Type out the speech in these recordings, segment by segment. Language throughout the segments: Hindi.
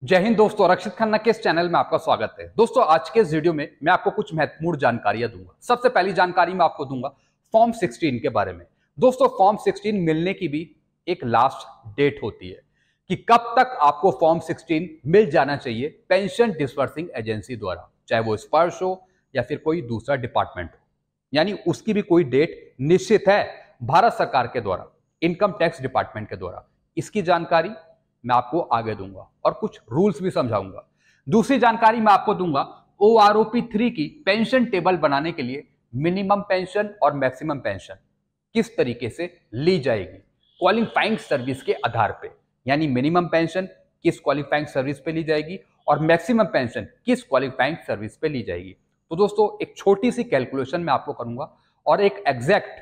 जय हिंद दोस्तों, रक्षित खन्ना के इस चैनल में आपका स्वागत है। दोस्तों, आज के इस वीडियो में मैं आपको कुछ महत्वपूर्ण जानकारियां दूंगा। सबसे पहली जानकारी मैं आपको दूंगा फॉर्म 16 के बारे में। दोस्तों, फॉर्म 16 मिलने की भी एक लास्ट डेट होती है कि कब तक आपको फॉर्म 16 मिल जाना चाहिए पेंशन डिसबर्सिंग एजेंसी द्वारा, चाहे वो स्पर्श हो या फिर कोई दूसरा डिपार्टमेंट हो। यानी उसकी भी कोई डेट निश्चित है भारत सरकार के द्वारा, इनकम टैक्स डिपार्टमेंट के द्वारा। इसकी जानकारी मैं आपको आगे दूंगा और कुछ रूल्स भी समझाऊंगा। दूसरी जानकारी मैं आपको दूंगा OROP 3 की पेंशन टेबल बनाने के लिए मिनिमम पेंशन और मैक्सिमम पेंशन किस तरीके से ली जाएगी क्वालिफाइंग सर्विस के आधार पे। यानी मिनिमम पेंशन किस क्वालिफाइंग सर्विस पे ली जाएगी और मैक्सिमम पेंशन किस क्वालिफाइंग सर्विस पे ली जाएगी। तो दोस्तों, एक छोटी सी कैलकुलेशन मैं आपको करूंगा और एक एग्जैक्ट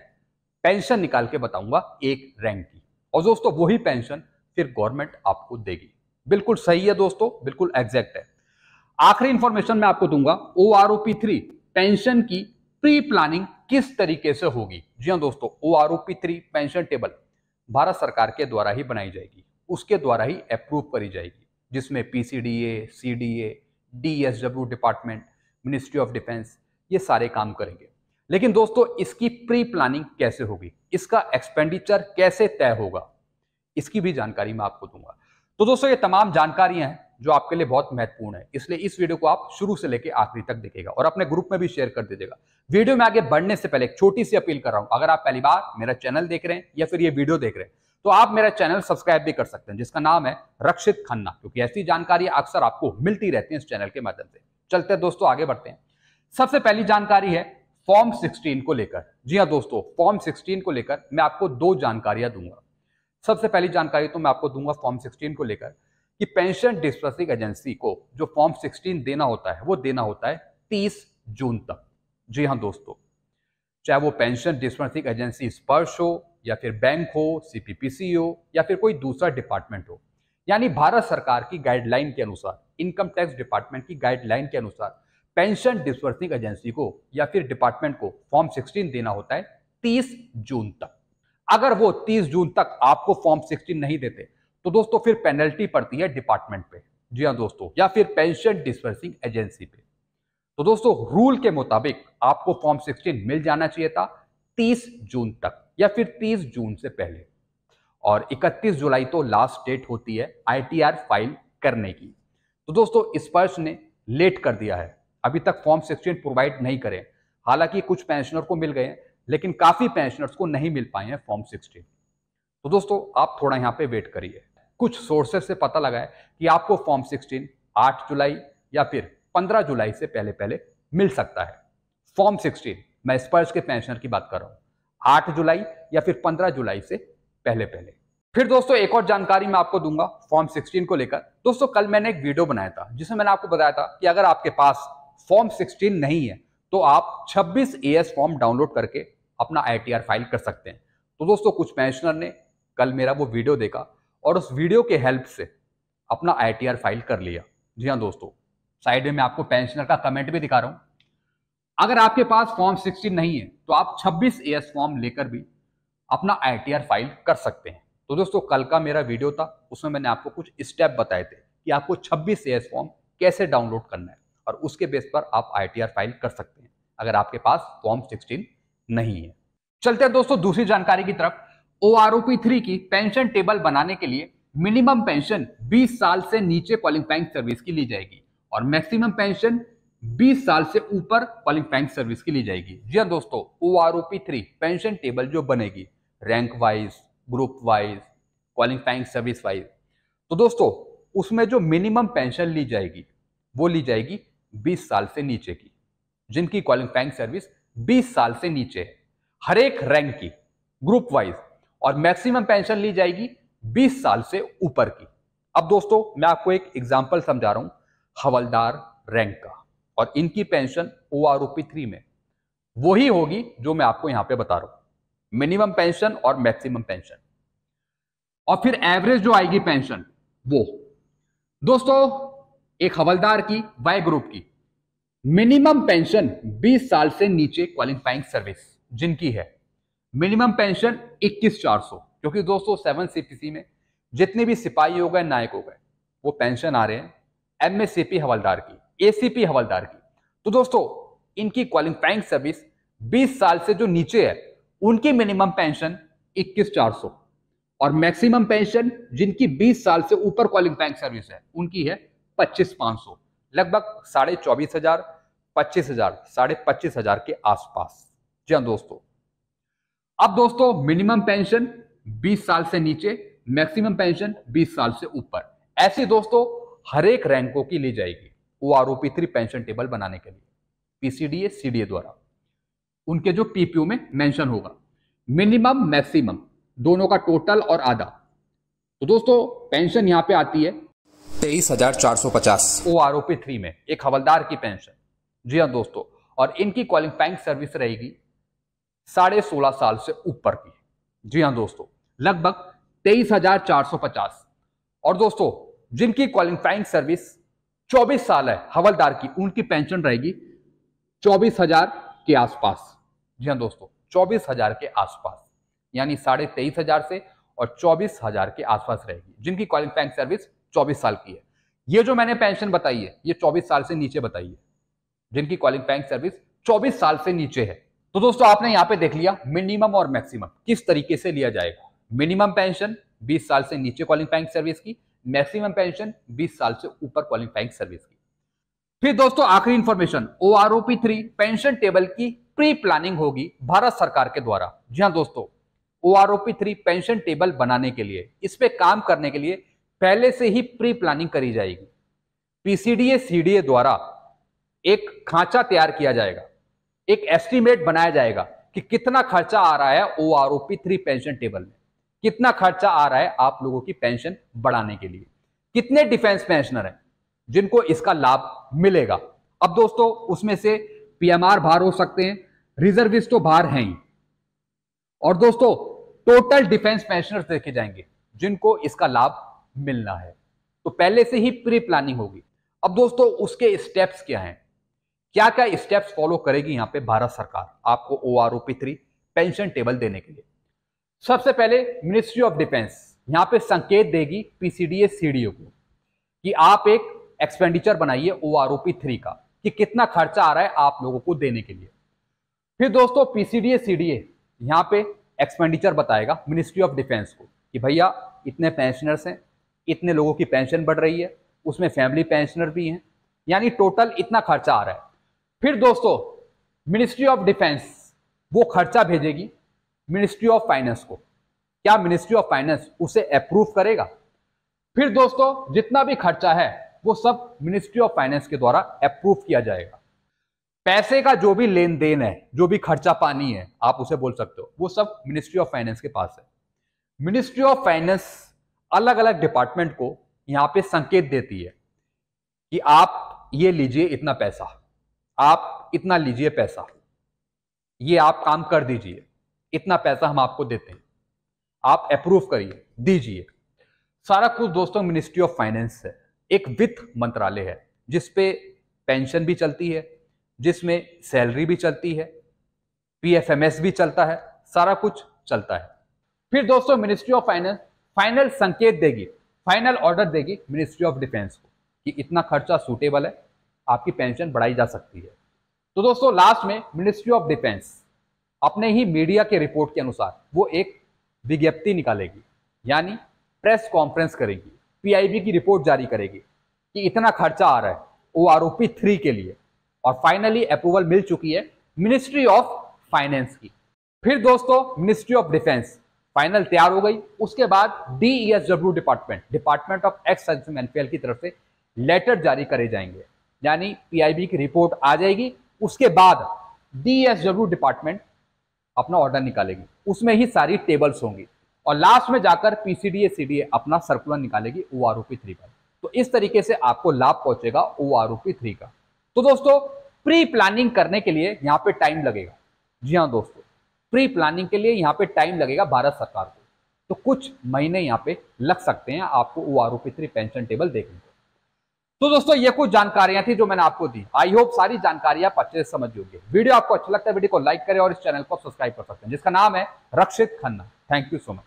पेंशन निकाल के बताऊंगा एक रैंक की। और दोस्तों, वही पेंशन फिर गवर्नमेंट आपको देगी। बिल्कुल सही है दोस्तों, बिल्कुल एग्जैक्ट है। आखिरी इंफॉर्मेशन मैं आपको दूंगा OROP 3 पेंशन की प्री प्लानिंग किस तरीके से होगी। जी हां दोस्तों, OROP 3 पेंशन टेबल भारत सरकार के द्वारा ही बनाई जाएगी, उसके द्वारा ही अप्रूव करी जाएगी, जिसमें PCDA, CDA, DSW department, ministry of defence ये सारे काम करेंगे। लेकिन दोस्तों, इसकी प्री प्लानिंग कैसे होगी, इसका एक्सपेंडिचर कैसे तय होगा, इसकी भी जानकारी मैं आपको दूंगा। तो दोस्तों, ये तमाम जानकारियां हैं जो आपके लिए बहुत महत्वपूर्ण है, इसलिए इस वीडियो को आप शुरू से लेकर आखिरी तक देखिएगा और अपने ग्रुप में भी शेयर कर दीजिएगा। वीडियो में आगे बढ़ने से पहले एक छोटी सी अपील कर रहा हूं, अगर आप पहली बार मेरा चैनल देख रहे हैं या फिर ये वीडियो देख रहे हैं तो आप मेरा चैनल सब्सक्राइब भी कर सकते हैं, जिसका नाम है रक्षित खन्ना, क्योंकि ऐसी जानकारी अक्सर आपको मिलती रहती है इस चैनल के माध्यम से। चलते हैं दोस्तों, आगे बढ़ते हैं। सबसे पहली जानकारी है फॉर्म 16 को लेकर। जी हाँ दोस्तों, फॉर्म 16 को लेकर मैं आपको दो जानकारियां दूंगा। सबसे पहली जानकारी तो मैं आपको दूंगा फॉर्म 16 को लेकर कि पेंशन डिसबर्सिंग एजेंसी को जो फॉर्म 16 देना होता है वो देना होता है 30 जून तक। जी हां दोस्तों, चाहे वो पेंशन डिसबर्सिंग एजेंसी स्पर्श हो या फिर बैंक हो, CPPC हो या फिर कोई दूसरा डिपार्टमेंट हो। यानी भारत सरकार की गाइडलाइन के अनुसार, इनकम टैक्स डिपार्टमेंट की गाइडलाइन के अनुसार पेंशन डिसबर्सिंग एजेंसी को या फिर डिपार्टमेंट को फॉर्म 16 देना होता है 30 जून तक। अगर वो 30 जून तक आपको फॉर्म 16 नहीं देते तो दोस्तों फिर पेनल्टी पड़ती है डिपार्टमेंट पे। जी हां दोस्तों, या फिर पेंशन डिसबर्सिंग एजेंसी पे। तो दोस्तों, रूल के मुताबिक आपको फॉर्म 16 मिल जाना चाहिए था 30 जून तक या फिर 30 जून से पहले। और 31 जुलाई तो लास्ट डेट होती है ITR फाइल करने की। तो दोस्तों, स्पर्श ने लेट कर दिया है, अभी तक फॉर्म 16 प्रोवाइड नहीं करें। हालांकि कुछ पेंशनर को मिल गए, लेकिन काफी पेंशनर्स को नहीं मिल पाए हैं फॉर्म 16। तो दोस्तों, आप थोड़ा यहां पे वेट करिए। कुछ सोर्सेस से पता लगा है कि आपको फॉर्म 16 8 जुलाई या फिर 15 जुलाई से पहले पहले मिल सकता है। फॉर्म 16, मैं स्पर्श के पेंशनर की बात कर रहा हूं, 8 जुलाई या फिर 15 जुलाई से पहले पहले। फिर दोस्तों, एक और जानकारी मैं आपको दूंगा फॉर्म 16 को लेकर। दोस्तों, कल मैंने एक वीडियो बनाया था जिसमें मैंने आपको बताया था कि अगर आपके पास फॉर्म 16 नहीं है तो आप 26 AS फॉर्म डाउनलोड करके अपना ITR फाइल कर सकते हैं। तो दोस्तों, कुछ पेंशनर ने कल मेरा वो वीडियो देखा और उस वीडियो के हेल्प से अपना ITR फाइल कर लिया। जी हाँ दोस्तों, साइड में मैं आपको पेंशनर का कमेंट भी दिखा रहा हूं। अगर आपके पास फॉर्म 16 नहीं है तो आप 26 AS फॉर्म लेकर भी अपना ITR फाइल कर सकते हैं। तो दोस्तों, कल का मेरा वीडियो था, उसमें मैंने आपको कुछ स्टेप बताए थे कि आपको 26 AS फॉर्म कैसे डाउनलोड करना है और उसके बेस पर आप ITR फाइल कर सकते हैं अगर आपके पास फॉर्म 16 नहीं है। चलते हैं दोस्तों दूसरी जानकारी की तरफ। OROP 3 की पेंशन टेबल बनाने के लिए मिनिमम पेंशन 20 साल से नीचे क्वालिफाइंग सर्विस की ली जाएगी और मैक्सिमम पेंशन 20 साल से ऊपर क्वालिफाइंग सर्विस की ली जाएगी। जी हाँ दोस्तों, OROP 3 पेंशन टेबल जो बनेगी rank wise, group wise, qualifying service wise, तो दोस्तों उसमें जो मिनिमम पेंशन ली जाएगी वो ली जाएगी 20 साल से नीचे की, जिनकी क्वालिफाइंग सर्विस 20 साल से नीचे है हर एक रैंक की, ग्रुप वाइज। और मैक्सिमम पेंशन ली जाएगी 20 साल से ऊपर की। अब दोस्तों, मैं आपको एक एग्जांपल समझा रहा हूं हवलदार रैंक का, और इनकी पेंशन OROP 3 में वही होगी जो मैं आपको यहां पे बता रहा हूं, मिनिमम पेंशन और मैक्सिमम पेंशन। और फिर एवरेज जो आएगी पेंशन वो दोस्तों, एक हवलदार की वाई ग्रुप की मिनिमम पेंशन 20 साल से नीचे क्वालिफाइंग सर्विस जिनकी है, मिनिमम पेंशन 21,400, क्योंकि दोस्तों 7 CPC में जितने भी सिपाही हो गए, नायक हो गए, वो पेंशन आ रहे हैं एमएससीपी हवलदार की, एसीपी हवलदार की। तो दोस्तों इनकी क्वालिफाइंग सर्विस 20 साल से जो नीचे है उनकी मिनिमम पेंशन 21,400 और मैक्सिमम पेंशन जिनकी 20 साल से ऊपर क्वालिफाइंग सर्विस है उनकी है 25,500, लगभग 24,500, 25,000, 25,500 के आसपास। जी हाँ दोस्तों। अब दोस्तों मिनिमम पेंशन 20 साल से नीचे, मैक्सिमम पेंशन 20 साल से ऊपर, ऐसी दोस्तों हर एक रैंकों की ली जाएगी OROP3 पेंशन टेबल बनाने के लिए पीसीडीए सीडीए द्वारा। उनके जो पीपीयू में मेंशन होगा मिनिमम मैक्सिमम दोनों का टोटल और आधा। तो दोस्तों पेंशन यहां पे आती है 23,450 OROP3 में एक हवलदार की पेंशन। जी हाँ दोस्तों, और इनकी क्वालिफाइंग सर्विस रहेगी 16.5 साल से ऊपर की। जी हाँ दोस्तों, लगभग 23,450। और दोस्तों जिनकी क्वालिफाइंग सर्विस 24 साल है हवलदार की, उनकी पेंशन रहेगी 24,000 के आसपास। जी हाँ दोस्तों, 24,000 के आसपास, यानी 23,500 से और 24,000 के आसपास रहेगी जिनकी क्वालिफाइंग सर्विस 24 साल की है। ये जो मैंने पेंशन बताई है ये 24 साल से नीचे बताई है, जिनकी क्वालिफाइंग सर्विस 24 साल से नीचे है। तो दोस्तों आपने यहां पे देख लिया मिनिमम और मैक्सिमम किस तरीके से लिया जाएगा। मिनिमम पेंशन 20 साल से नीचे क्वालिफाइंग सर्विस की, मैक्सिमम पेंशन 20 साल से ऊपर क्वालिफाइंग सर्विस की। फिर दोस्तों आखिरी इंफॉर्मेशन, OROP3 पेंशन टेबल की प्री प्लानिंग होगी भारत सरकार के द्वारा। जी हाँ दोस्तों, OROP3 पेंशन टेबल बनाने के लिए, इस पे काम करने के लिए पहले से ही प्री प्लानिंग करी जाएगी। पीसीडीए सीडीए द्वारा एक खांचा तैयार किया जाएगा, एक एस्टीमेट बनाया जाएगा कि कितना खर्चा आ रहा है OROP3 पेंशन टेबल में, कितना खर्चा आ रहा है आप लोगों की पेंशन बढ़ाने के लिए, कितने डिफेंस पेंशनर हैं जिनको इसका लाभ मिलेगा। अब दोस्तों उसमें से पीएमआर बाहर हो सकते हैं, रिजर्विस्ट तो बाहर हैं ही, और दोस्तों टोटल डिफेंस पेंशनर्स देखे जाएंगे जिनको इसका लाभ मिलना है। तो पहले से ही प्री प्लानिंग होगी। अब दोस्तों उसके स्टेप्स क्या हैं, क्या क्या स्टेप्स फॉलो करेगी यहां पे भारत सरकार आपको OROP3 पेंशन टेबल देने के लिए। सबसे पहले मिनिस्ट्री ऑफ डिफेंस यहां पे संकेत देगी पीसीडीए सीडीओ को कि आप एक एक्सपेंडिचर बनाइए OROP3 का कि कितना खर्चा आ रहा है आप लोगों को देने के लिए। फिर दोस्तों पीसीडीए सीडीए यहां पे एक्सपेंडिचर बताएगा मिनिस्ट्री ऑफ डिफेंस को कि भैया इतने पेंशनर्स हैं, इतने लोगों की पेंशन बढ़ रही है, उसमें फैमिली पेंशनर भी हैं, यानी टोटल इतना खर्चा आ रहा है। फिर दोस्तों मिनिस्ट्री ऑफ डिफेंस वो खर्चा भेजेगी मिनिस्ट्री ऑफ फाइनेंस को, क्या मिनिस्ट्री ऑफ फाइनेंस उसे अप्रूव करेगा। फिर दोस्तों जितना भी खर्चा है वो सब मिनिस्ट्री ऑफ फाइनेंस के द्वारा अप्रूव किया जाएगा। पैसे का जो भी लेन देन है, जो भी खर्चा पानी है आप उसे बोल सकते हो, वो सब मिनिस्ट्री ऑफ फाइनेंस के पास है। मिनिस्ट्री ऑफ फाइनेंस अलग अलग डिपार्टमेंट को यहां पे संकेत देती है कि आप ये लीजिए इतना पैसा, आप इतना लीजिए पैसा, ये आप काम कर दीजिए, इतना पैसा हम आपको देते हैं, आप अप्रूव करिए, दीजिए। सारा कुछ दोस्तों मिनिस्ट्री ऑफ फाइनेंस है, एक वित्त मंत्रालय है जिसपे पेंशन भी चलती है, जिसमें सैलरी भी चलती है, PFMS भी चलता है, सारा कुछ चलता है। फिर दोस्तों मिनिस्ट्री ऑफ फाइनेंस फाइनल संकेत देगी, फाइनल ऑर्डर देगी मिनिस्ट्री ऑफ डिफेंस को कि इतना खर्चा सूटेबल है, आपकी पेंशन बढ़ाई जा सकती है। तो दोस्तों लास्ट में मिनिस्ट्री ऑफ डिफेंस अपने ही मीडिया के रिपोर्ट के अनुसार वो एक विज्ञप्ति निकालेगी, यानी प्रेस कॉन्फ्रेंस करेगी, PIB की रिपोर्ट जारी करेगी कि इतना खर्चा आ रहा है OROP3 के लिए, और फाइनली अप्रूवल मिल चुकी है मिनिस्ट्री ऑफ फाइनेंस की। फिर दोस्तों मिनिस्ट्री ऑफ डिफेंस फाइनल तैयार हो गई, उसके बाद DESW department of ex service welfare की तरफ से लेटर जारी करे जाएंगे, यानी PIB की रिपोर्ट आ जाएगी, उसके बाद DESW डिपार्टमेंट अपना ऑर्डर निकालेगी, उसमें ही सारी टेबल्स होंगी, और लास्ट में जाकर पीसीडीए सीडीए अपना सर्कुलर निकालेगी OROP3 पर। तो इस तरीके से आपको लाभ पहुंचेगा OROP3 का। तो दोस्तों प्री प्लानिंग करने के लिए यहाँ पे टाइम लगेगा। जी हाँ दोस्तों, प्री प्लानिंग के लिए यहाँ पे टाइम लगेगा भारत सरकार को, तो कुछ महीने यहाँ पे लग सकते हैं आपको OROP3 पेंशन टेबल देखने को। तो दोस्तों ये कुछ जानकारियां थी जो मैंने आपको दी। आई होप सारी जानकारियां आप अच्छे से समझ होंगे। वीडियो आपको अच्छा लगता है वीडियो को लाइक करें और इस चैनल को सब्सक्राइब कर सकते हैं जिसका नाम है Rakshit Khanna. Thank you so much.